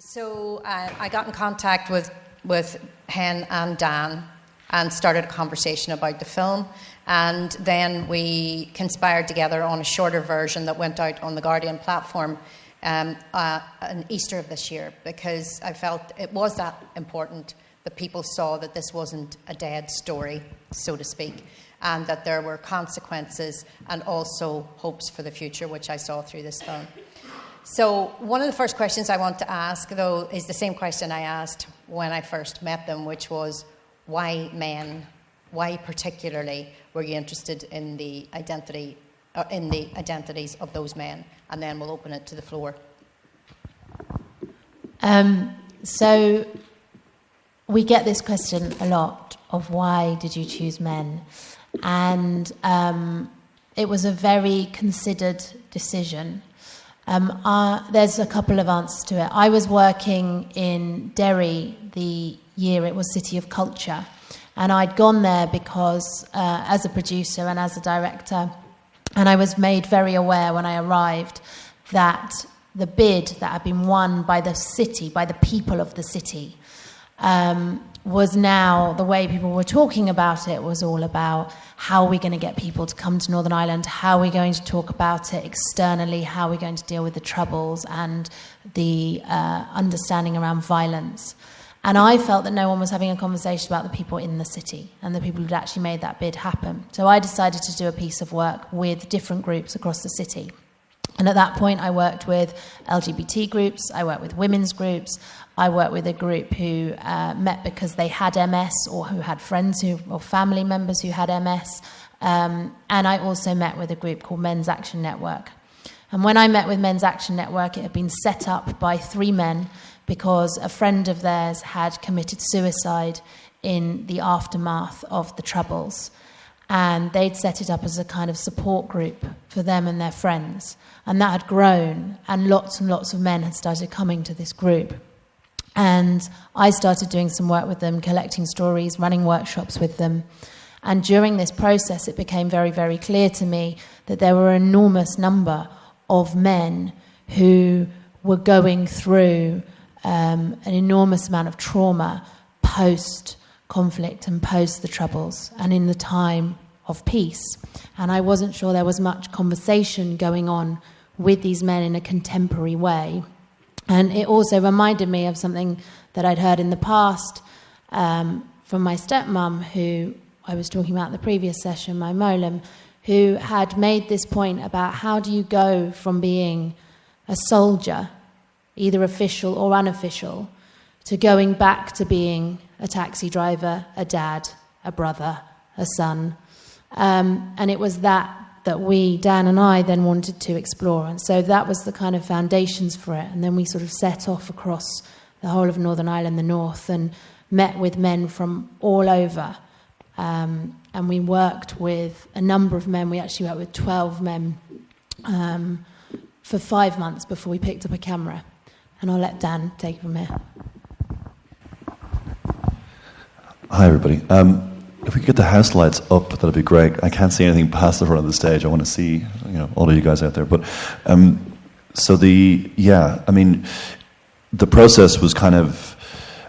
So I got in contact with Hen and Dan and started a conversation about the film. And then we conspired together on a shorter version that went out on the Guardian platform in Easter of this year, because I felt it was that important that people saw that this wasn't a dead story, so to speak, and that there were consequences and also hopes for the future, which I saw through this film. So one of the first questions I want to ask, though, is the same question I asked when I first met them, which was, why men? Why particularly were you interested in the identities of those men? And then we'll open it to the floor. So we get this question a lot of why did you choose men? And it was a very considered decision. There's a couple of answers to it. I was working in Derry the year it was City of Culture, and I'd gone there because as a producer and as a director, and I was made very aware when I arrived that the bid that had been won by the city, by the people of the city, was now, the way people were talking about it was all about how are we going to get people to come to Northern Ireland, how are we going to talk about it externally, how are we going to deal with the troubles and the understanding around violence. And I felt that no one was having a conversation about the people in the city and the people who'd actually made that bid happen. So I decided to do a piece of work with different groups across the city. And at that point, I worked with LGBT groups, I worked with women's groups, I worked with a group who met because they had MS or who had friends or family members who had MS. And I also met with a group called Men's Action Network. And when I met with Men's Action Network, it had been set up by 3 men because a friend of theirs had committed suicide in the aftermath of the Troubles. And they'd set it up as a kind of support group for them and their friends. And that had grown, and lots of men had started coming to this group. And I started doing some work with them, collecting stories, running workshops with them. And during this process, it became very, very clear to me that there were an enormous number of men who were going through an enormous amount of trauma post-conflict and post the Troubles and in the time of peace. And I wasn't sure there was much conversation going on with these men in a contemporary way. And it also reminded me of something that I'd heard in the past from my stepmom, who I was talking about in the previous session, my Molam, who had made this point about how do you go from being a soldier, either official or unofficial, to going back to being a taxi driver, a dad, a brother, a son. And it was that we, Dan and I, then wanted to explore. And so that was the kind of foundations for it. And then we sort of set off across the whole of Northern Ireland, the north, and met with men from all over. And we worked with a number of men. We actually worked with 12 men for 5 months before we picked up a camera. And I'll let Dan take it from here. Hi, everybody. If we could get the house lights up, that'd be great. I can't see anything past the front of the stage. I want to see, all of you guys out there. But the process was kind of,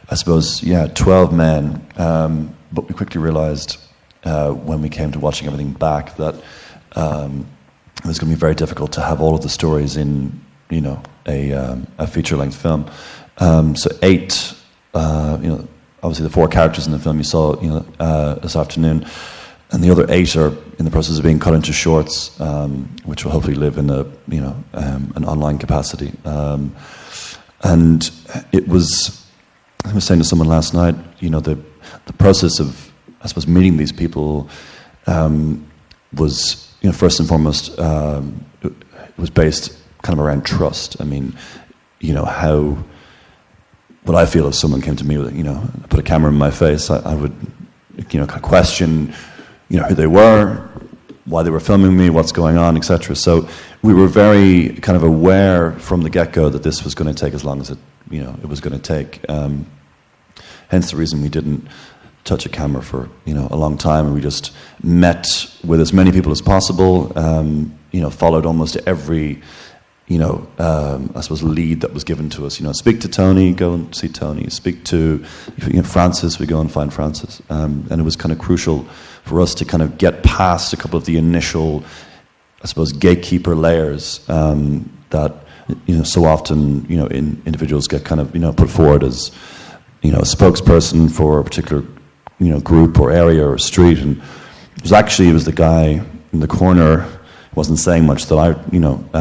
I suppose, 12 men. But we quickly realized when we came to watching everything back that it was going to be very difficult to have all of the stories in, a feature-length film. So 8, obviously the 4 characters in the film you saw, this afternoon, and the other 8 are in the process of being cut into shorts, which will hopefully live in an online capacity. And it was, I was saying to someone last night, the process of, I suppose, meeting these people was, first and foremost, it was based kind of around trust. I mean, what I feel if someone came to me with, put a camera in my face, I would, kind of question, who they were, why they were filming me, what's going on, etc. So we were very kind of aware from the get-go that this was going to take as long as it was going to take. Hence the reason we didn't touch a camera for, a long time, and we just met with as many people as possible, followed almost every, I suppose, lead that was given to us. Speak to Tony, go and see Tony. Speak to Francis, we go and find Francis. And it was kind of crucial for us to kind of get past a couple of the initial, I suppose, gatekeeper layers that so often individuals get kind of put forward as a spokesperson for a particular group or area or street, and it was the guy in the corner wasn't saying much that I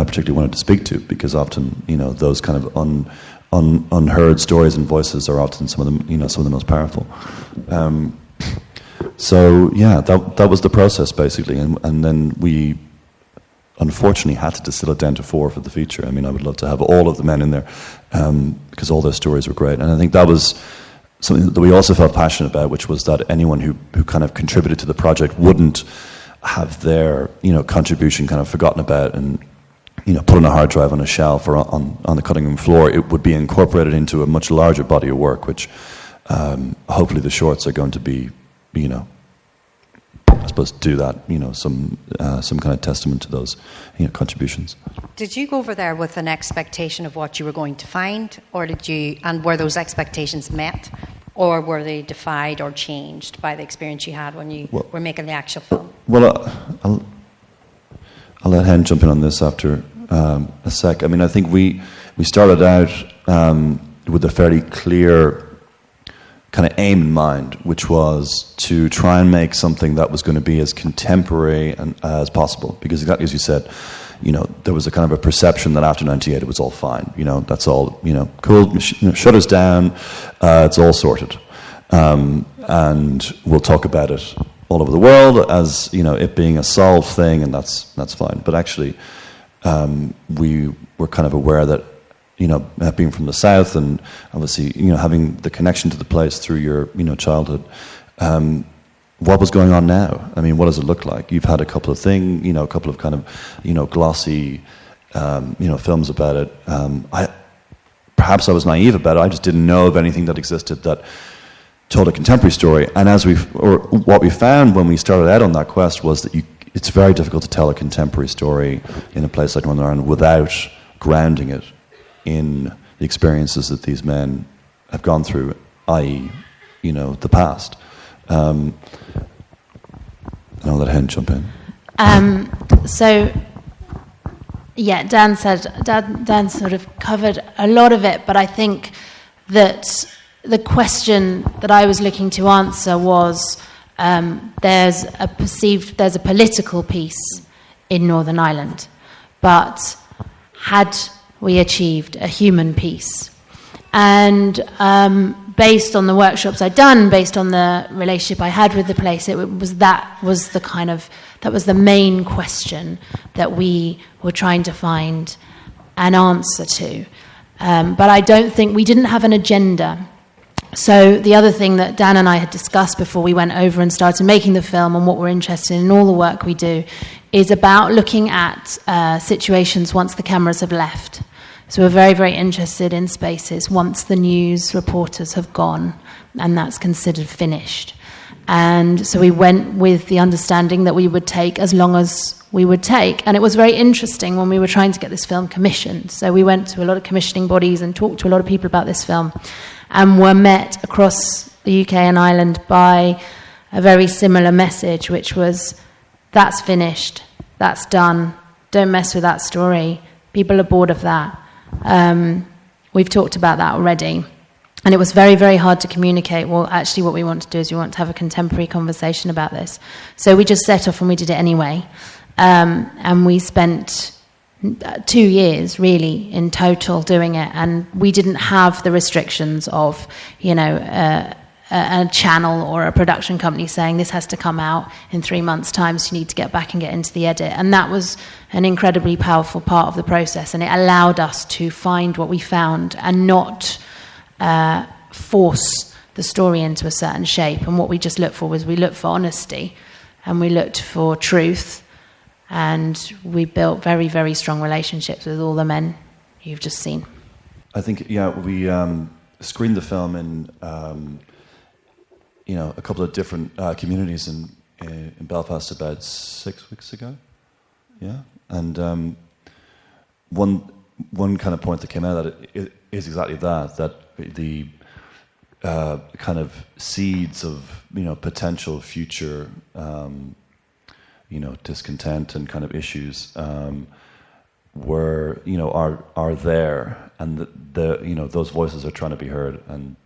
particularly wanted to speak to, because often those kind of unheard stories and voices are often some of the most powerful. So yeah, that was the process basically, and then we unfortunately had to distill it down to 4 for the feature. I mean, I would love to have all of the men in there because all their stories were great, and I think that was something that we also felt passionate about, which was that anyone who kind of contributed to the project wouldn't have their contribution kind of forgotten about and put on a hard drive on a shelf or on the cutting room floor. It would be incorporated into a much larger body of work, which hopefully the shorts are going to be, I suppose, do that, some kind of testament to those contributions. Did you go over there with an expectation of what you were going to find, or and were those expectations met, or were they defied or changed by the experience you had when you were making the actual film? Well, I'll let Hen jump in on this after a sec. I mean, I think we started out with a fairly clear kind of aim in mind, which was to try and make something that was going to be as contemporary as possible. Because exactly as you said, there was a kind of a perception that after 98 it was all fine. That's all, cool, shut us down, it's all sorted. And we'll talk about it all over the world as, it being a solved thing, and that's fine. But actually, we were kind of aware that, being from the South and obviously, having the connection to the place through your, childhood, what was going on now? I mean, what does it look like? You've had a couple of things, a couple of kind of, glossy, films about it. Perhaps I was naive about it. I just didn't know of anything that existed that told a contemporary story. And what we found when we started out on that quest was that it's very difficult to tell a contemporary story in a place like Northern Ireland without grounding it in the experiences that these men have gone through, i.e., the past. And I'll let Hen jump in. So, yeah, Dan sort of covered a lot of it, but I think that the question that I was looking to answer was there's a political piece in Northern Ireland, but had we achieved a human piece? And based on the workshops I'd done, based on the relationship I had with the place, that was the main question that we were trying to find an answer to. But I don't think we didn't have an agenda. So the other thing that Dan and I had discussed before we went over and started making the film, and what we're interested in all the work we do, is about looking at situations once the cameras have left. So we're very, very interested in spaces once the news reporters have gone, and that's considered finished. And so we went with the understanding that we would take as long as we would take. And it was very interesting when we were trying to get this film commissioned. So we went to a lot of commissioning bodies and talked to a lot of people about this film, and were met across the UK and Ireland by a very similar message, which was, that's finished, that's done, don't mess with that story, people are bored of that. We've talked about that already. And it was very, very hard to communicate, well, actually what we want to do is we want to have a contemporary conversation about this. So we just set off and we did it anyway. And we spent 2 years, really, in total doing it. And we didn't have the restrictions of, a channel or a production company saying this has to come out in 3 months' time, so you need to get back and get into the edit. And that was an incredibly powerful part of the process, and it allowed us to find what we found and not force the story into a certain shape. And what we just looked for was, we looked for honesty and we looked for truth, and we built very, very strong relationships with all the men you've just seen. I think, we screened the film in a couple of different communities in Belfast about 6 weeks ago. Yeah, and one one kind of point that came out of it is exactly that the kind of seeds of potential future discontent and kind of issues were are there, and the those voices are trying to be heard. And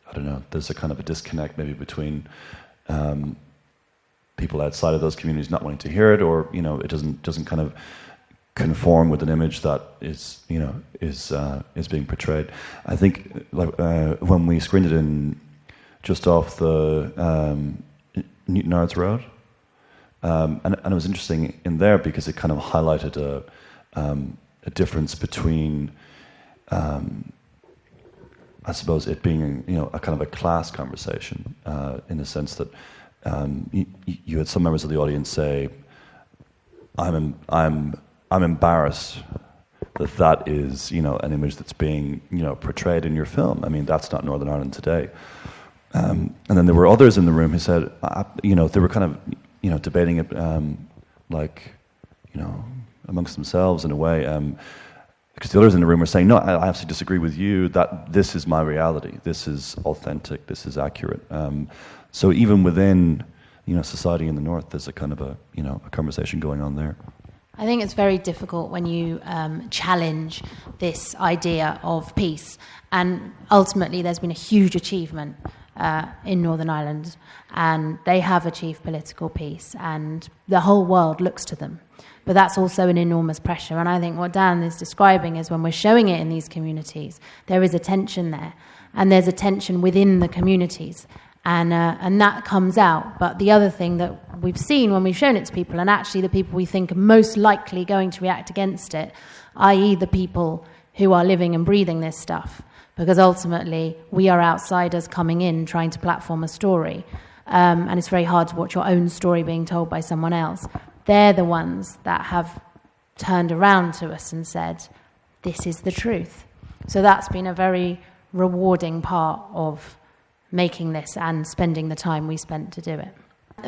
I don't know, there's a kind of a disconnect maybe between people outside of those communities not wanting to hear it, or it doesn't kind of conform with an image that is being portrayed. I think when we screened it in just off the Newton Arts Road, and it was interesting in there because it kind of highlighted a difference between I suppose it being a kind of a class conversation in the sense that you had some members of the audience say, I'm embarrassed that is, an image that's being, portrayed in your film. I mean, that's not Northern Ireland today. And then there were others in the room who said, they were kind of, debating it, amongst themselves in a way, because the others in the room were saying, no, I absolutely disagree with you, that this is my reality, this is authentic, this is accurate. So even within, society in the North, there's a kind of a conversation going on there. I think it's very difficult when you challenge this idea of peace. And ultimately, there's been a huge achievement in Northern Ireland, and they have achieved political peace, and the whole world looks to them. But that's also an enormous pressure. And I think what Dan is describing is when we're showing it in these communities, there is a tension there, and there's a tension within the communities. And that comes out. But the other thing that we've seen when we've shown it to people, and actually the people we think are most likely going to react against it, i.e. the people who are living and breathing this stuff, because ultimately we are outsiders coming in trying to platform a story, and it's very hard to watch your own story being told by someone else. They're the ones that have turned around to us and said, this is the truth. So that's been a very rewarding part of making this and spending the time we spent to do it.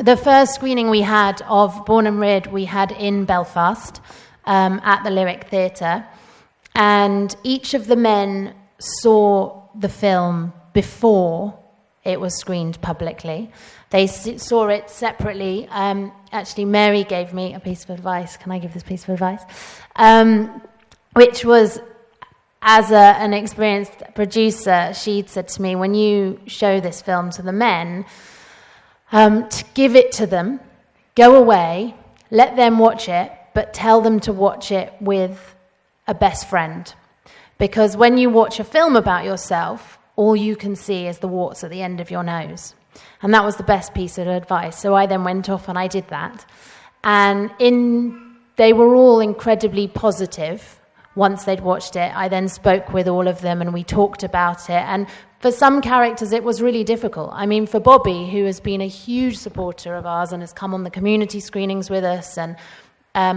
The first screening we had of Born and Reared we had in Belfast at the Lyric Theatre, and each of the men saw the film before it was screened publicly. They saw it separately. Actually, Mary gave me a piece of advice. Can I give this piece of advice? Which was, as an experienced producer, she'd said to me, when you show this film to the men, to give it to them, go away, let them watch it, but tell them to watch it with a best friend. Because when you watch a film about yourself, all you can see is the warts at the end of your nose. And that was the best piece of advice. So I then went off and I did that. And they were all incredibly positive. Once they'd watched it, I then spoke with all of them and we talked about it. And for some characters, it was really difficult. I mean, for Bobby, who has been a huge supporter of ours and has come on the community screenings with us and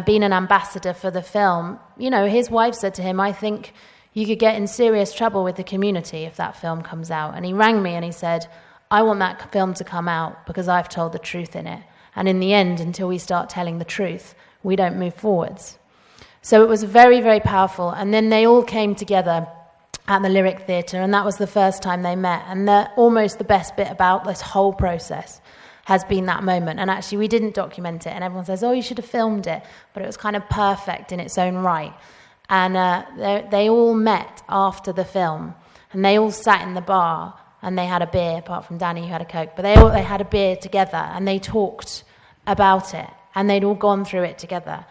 been an ambassador for the film, his wife said to him, I think you could get in serious trouble with the community if that film comes out. And he rang me and he said, I want that film to come out because I've told the truth in it. And in the end, until we start telling the truth, we don't move forwards. So it was very, very powerful. And then they all came together at the Lyric Theatre, and that was the first time they met. And almost the best bit about this whole process has been that moment. And actually, we didn't document it, and everyone says, oh, you should have filmed it. But it was kind of perfect in its own right. And they all met after the film, and they all sat in the bar, and they had a beer, apart from Danny, who had a Coke. But they had a beer together, and they talked about it, and they'd all gone through it together.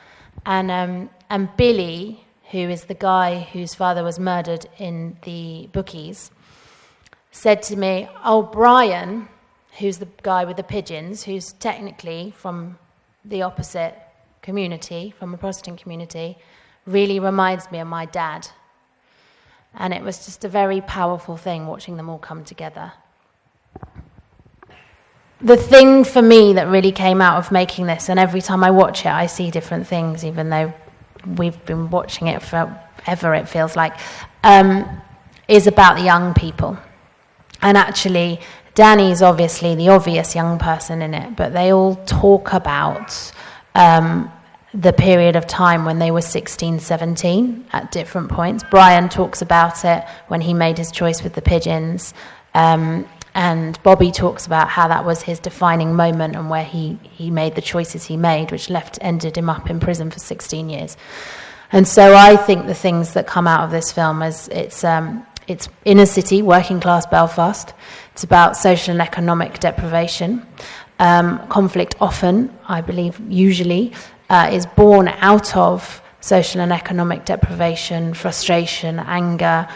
And Billy, who is the guy whose father was murdered in the bookies, said to me, oh, Brian, who's the guy with the pigeons, who's technically from the opposite community, from a Protestant community, really reminds me of my dad. And it was just a very powerful thing watching them all come together. The thing for me that really came out of making this, and every time I watch it, I see different things, even though we've been watching it forever, it feels like, is about the young people. And actually, Danny's obviously the obvious young person in it, but they all talk about the period of time when they were 16, 17 at different points. Brian talks about it when he made his choice with the pigeons. And Bobby talks about how that was his defining moment and where he made the choices he made, which ended him up in prison for 16 years. And so I think the things that come out of this film is it's inner city, working class Belfast. It's about social and economic deprivation. Conflict often, I believe, usually, is born out of social and economic deprivation, frustration, anger,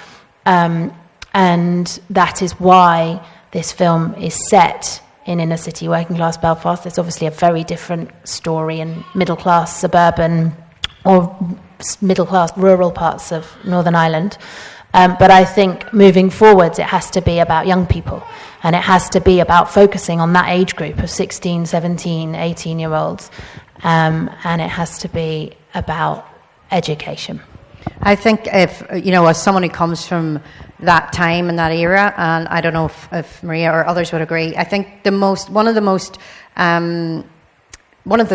and that is why this film is set in inner city, working class Belfast. It's obviously a very different story in middle class suburban or middle class rural parts of Northern Ireland. But I think moving forwards, it has to be about young people, and it has to be about focusing on that age group of 16, 17, 18-year-olds, and it has to be about education. I think if, as someone who comes from that time and that era, and I don't know if Maria or others would agree, I think one of the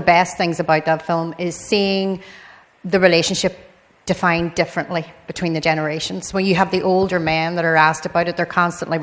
best things about that film is seeing the relationship defined differently between the generations. When you have the older men that are asked about it, they're constantly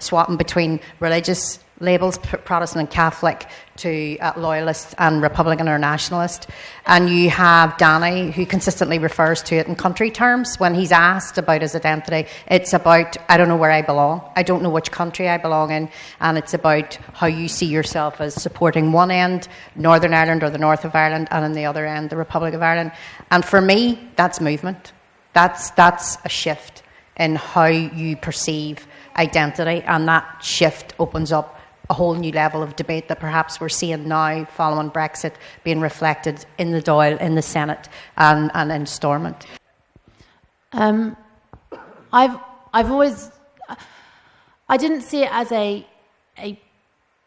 swapping between religious labels, Protestant and Catholic, to loyalist and Republican or nationalist. And you have Danny, who consistently refers to it in country terms. When he's asked about his identity, it's about, I don't know where I belong. I don't know which country I belong in. And it's about how you see yourself as supporting one end, Northern Ireland or the north of Ireland, and on the other end, the Republic of Ireland. And for me, that's movement. That's a shift in how you perceive identity, and that shift opens up a whole new level of debate that perhaps we're seeing now following Brexit being reflected in the Dáil, in the Senate, and in Stormont. I've always, I didn't see it as a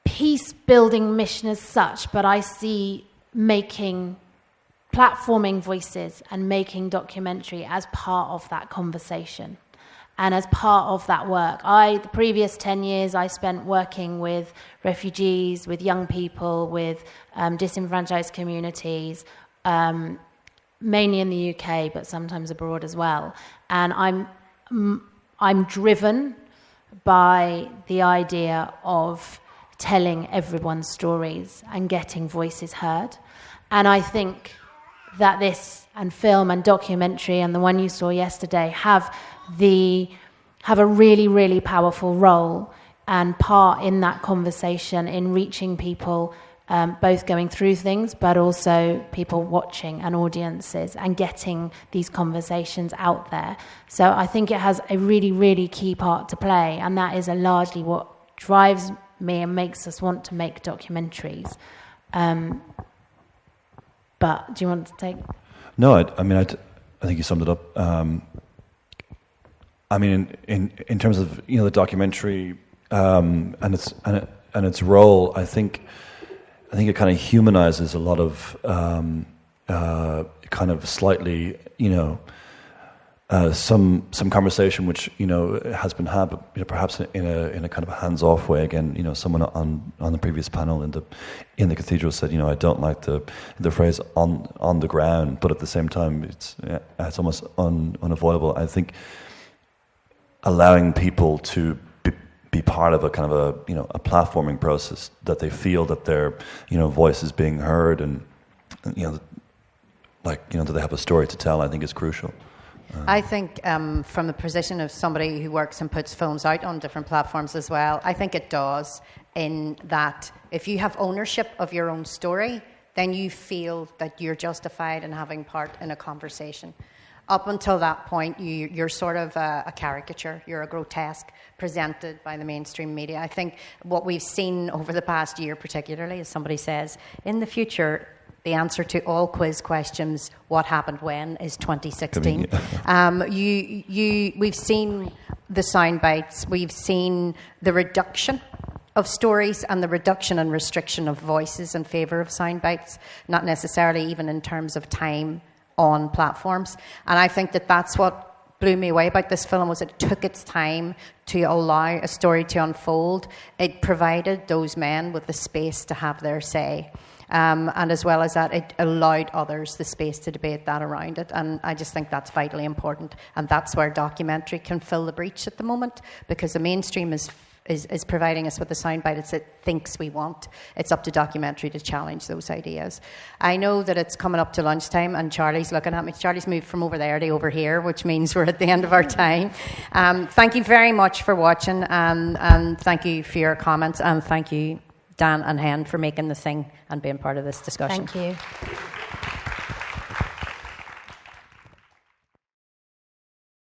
peace-building mission as such, but I see platforming voices and making documentary as part of that conversation. And as part of that work, the previous 10 years I spent working with refugees, with young people, with disenfranchised communities, mainly in the UK, but sometimes abroad as well. And I'm driven by the idea of telling everyone's stories and getting voices heard. And I think that this and film and documentary and the one you saw yesterday have a really, really powerful role and part in that conversation in reaching people, both going through things, but also people watching and audiences and getting these conversations out there. So I think it has a really, really key part to play, and that is largely what drives me and makes us want to make documentaries. But do you want to take? No, I think you summed it up. In terms of the documentary and its role, I think it kind of humanizes a lot of kind of slightly some conversation which has been had, but perhaps in a kind of a hands-off way. Again, someone on the previous panel in the cathedral said, I don't like the phrase on the ground, but at the same time it's almost unavoidable. I think allowing people to be part of a kind of a platforming process, that they feel that their voice is being heard, and that they have a story to tell, I think is crucial. I think from the position of somebody who works and puts films out on different platforms as well, I think it does, in that if you have ownership of your own story, then you feel that you're justified in having part in a conversation. Up until that point, you're sort of a caricature, you're a grotesque presented by the mainstream media. I think what we've seen over the past year particularly, as somebody says, in the future, the answer to all quiz questions, what happened when, is 2016. We've seen the sound bites, we've seen the reduction of stories and the reduction and restriction of voices in favour of sound bites, not necessarily even in terms of time on platforms. And I think that that's what blew me away about this film, was it took its time to allow a story to unfold. It provided those men with the space to have their say. And as well as that, it allowed others the space to debate that around it. And I just think that's vitally important. And that's where documentary can fill the breach at the moment, because the mainstream is providing us with the soundbite it thinks we want. It's up to documentary to challenge those ideas. I know that it's coming up to lunchtime, and Charlie's looking at me. Charlie's moved from over there to over here, which means we're at the end of our time. Thank you very much for watching, and thank you for your comments, and thank you, Dan and Hen, for making the thing and being part of this discussion. Thank you.